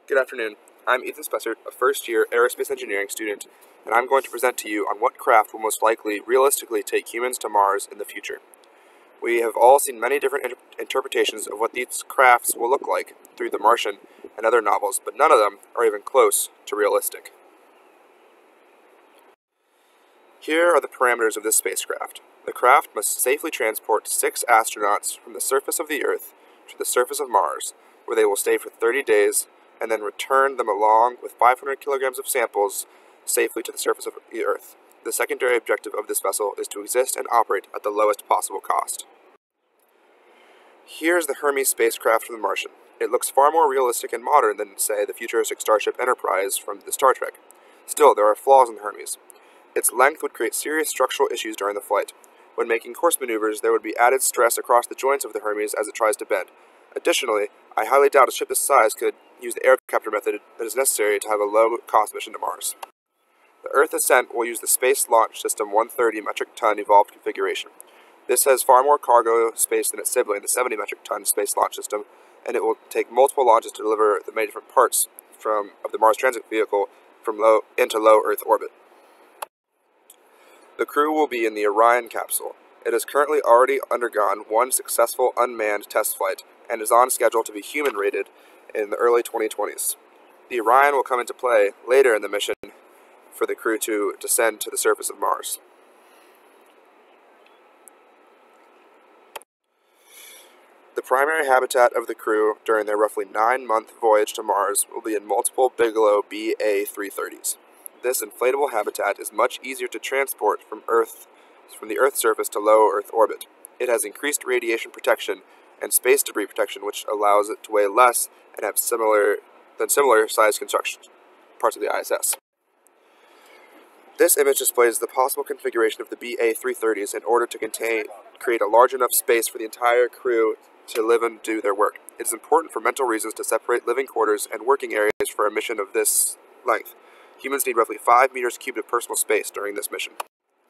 Good afternoon. I'm Ethan Spessert, a first-year aerospace engineering student, and I'm going to present to you on what craft will most likely realistically take humans to Mars in the future. We have all seen many different interpretations of what these crafts will look like through The Martian and other novels, but none of them are even close to realistic. Here are the parameters of this spacecraft. The craft must safely transport 6 astronauts from the surface of the Earth to the surface of Mars, where they will stay for 30 days, and then return them along with 500 kilograms of samples safely to the surface of the Earth. The secondary objective of this vessel is to exist and operate at the lowest possible cost. Here's the Hermes spacecraft from The Martian. It looks far more realistic and modern than, say, the futuristic Starship Enterprise from the Star Trek. Still, there are flaws in the Hermes. Its length would create serious structural issues during the flight. When making course maneuvers, there would be added stress across the joints of the Hermes as it tries to bend. Additionally, I highly doubt a ship this size could use the air capture method that is necessary to have a low-cost mission to Mars. The Earth ascent will use the Space Launch System 130 metric ton evolved configuration. This has far more cargo space than its sibling, the 70 metric ton Space Launch System, and it will take multiple launches to deliver the many different parts of the Mars Transit Vehicle from low into low Earth orbit. The crew will be in the Orion capsule. It has currently already undergone one successful unmanned test flight and is on schedule to be human-rated in the early 2020s. The Orion will come into play later in the mission for the crew to descend to the surface of Mars. The primary habitat of the crew during their roughly 9-month voyage to Mars will be in multiple Bigelow BA-330s. This inflatable habitat is much easier to transport from the Earth's surface to low Earth orbit. It has increased radiation protection and space debris protection, which allows it to weigh less and have similar sized construction parts of the ISS. This image displays the possible configuration of the BA-330s in order to create a large enough space for the entire crew to live and do their work. It is important for mental reasons to separate living quarters and working areas for a mission of this length. Humans need roughly 5 meters cubed of personal space during this mission.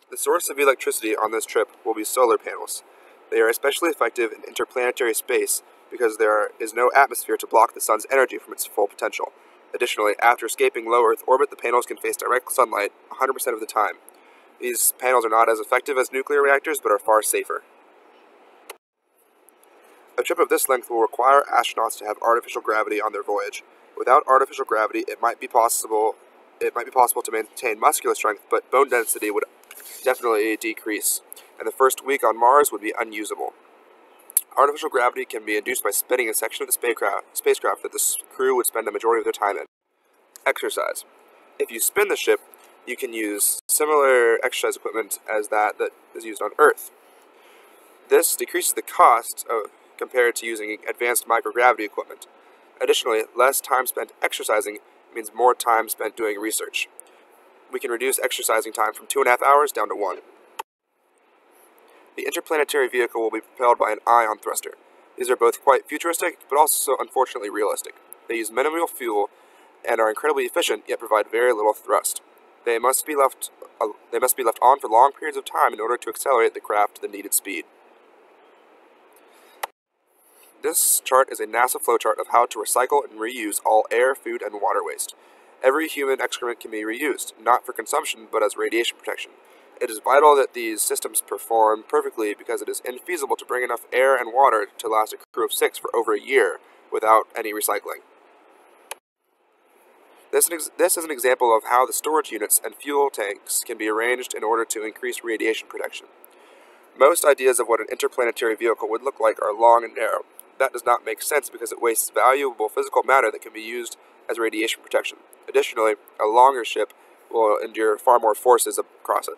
The source of electricity on this trip will be solar panels. They are especially effective in interplanetary space because there is no atmosphere to block the sun's energy from its full potential. Additionally, after escaping low Earth orbit, the panels can face direct sunlight 100% of the time. These panels are not as effective as nuclear reactors, but are far safer. A trip of this length will require astronauts to have artificial gravity on their voyage. Without artificial gravity, it might be possible to maintain muscular strength, but bone density would definitely decrease, and the first week on Mars would be unusable. Artificial gravity can be induced by spinning a section of the spacecraft that the crew would spend the majority of their time in. Exercise. If you spin the ship, you can use similar exercise equipment as that is used on Earth. This decreases the cost compared to using advanced microgravity equipment. Additionally, less time spent exercising means more time spent doing research. We can reduce exercising time from 2.5 hours down to 1. The interplanetary vehicle will be propelled by an ion thruster. These are both quite futuristic, but also unfortunately realistic. They use minimal fuel and are incredibly efficient, yet provide very little thrust. They must be left on for long periods of time in order to accelerate the craft to the needed speed. This chart is a NASA flowchart of how to recycle and reuse all air, food, and water waste. Every human excrement can be reused, not for consumption, but as radiation protection. It is vital that these systems perform perfectly because it is infeasible to bring enough air and water to last a crew of 6 for over a year without any recycling. This is an example of how the storage units and fuel tanks can be arranged in order to increase radiation protection. Most ideas of what an interplanetary vehicle would look like are long and narrow. That does not make sense because it wastes valuable physical matter that can be used as radiation protection. Additionally, a longer ship will endure far more forces across it.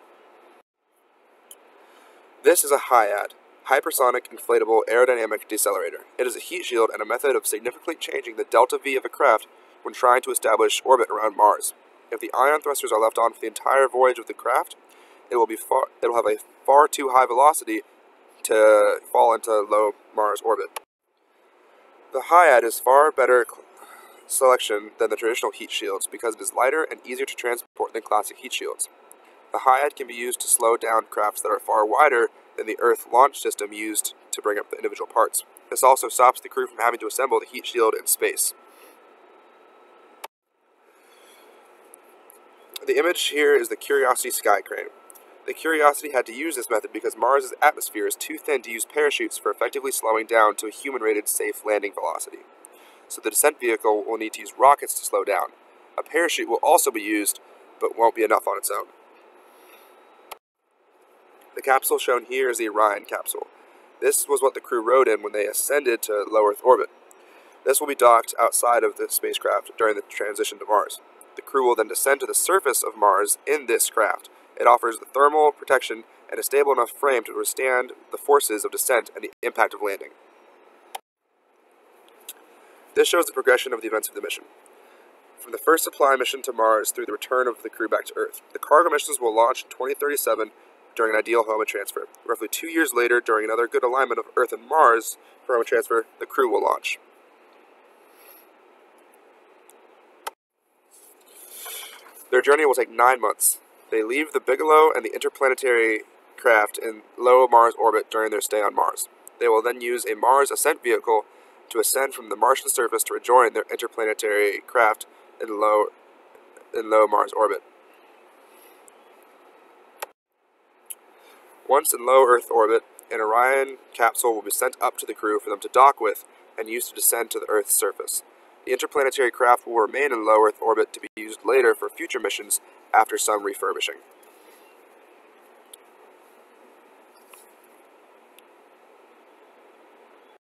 This is a HIAD, Hypersonic Inflatable Aerodynamic Decelerator. It is a heat shield and a method of significantly changing the delta V of a craft when trying to establish orbit around Mars. If the ion thrusters are left on for the entire voyage of the craft, it will have a far too high velocity to fall into low Mars orbit. The HIAD is far better selection than the traditional heat shields because it is lighter and easier to transport than classic heat shields. The HIAD can be used to slow down crafts that are far wider than the Earth launch system used to bring up the individual parts. This also stops the crew from having to assemble the heat shield in space. The image here is the Curiosity sky crane. The Curiosity had to use this method because Mars' atmosphere is too thin to use parachutes for effectively slowing down to a human-rated safe landing velocity. So the descent vehicle will need to use rockets to slow down. A parachute will also be used, but won't be enough on its own. The capsule shown here is the Orion capsule. This was what the crew rode in when they ascended to low Earth orbit. This will be docked outside of the spacecraft during the transition to Mars. The crew will then descend to the surface of Mars in this craft. It offers the thermal protection and a stable enough frame to withstand the forces of descent and the impact of landing. This shows the progression of the events of the mission. From the first supply mission to Mars through the return of the crew back to Earth. The cargo missions will launch in 2037 during an ideal Hohmann transfer. Roughly 2 years later, during another good alignment of Earth and Mars for Hohmann transfer, the crew will launch. Their journey will take 9 months. They leave the Bigelow and the interplanetary craft in low Mars orbit during their stay on Mars. They will then use a Mars ascent vehicle to ascend from the Martian surface to rejoin their interplanetary craft in low Mars orbit. Once in low Earth orbit, an Orion capsule will be sent up to the crew for them to dock with and used to descend to the Earth's surface. The interplanetary craft will remain in low Earth orbit to be used later for future missions after some refurbishing.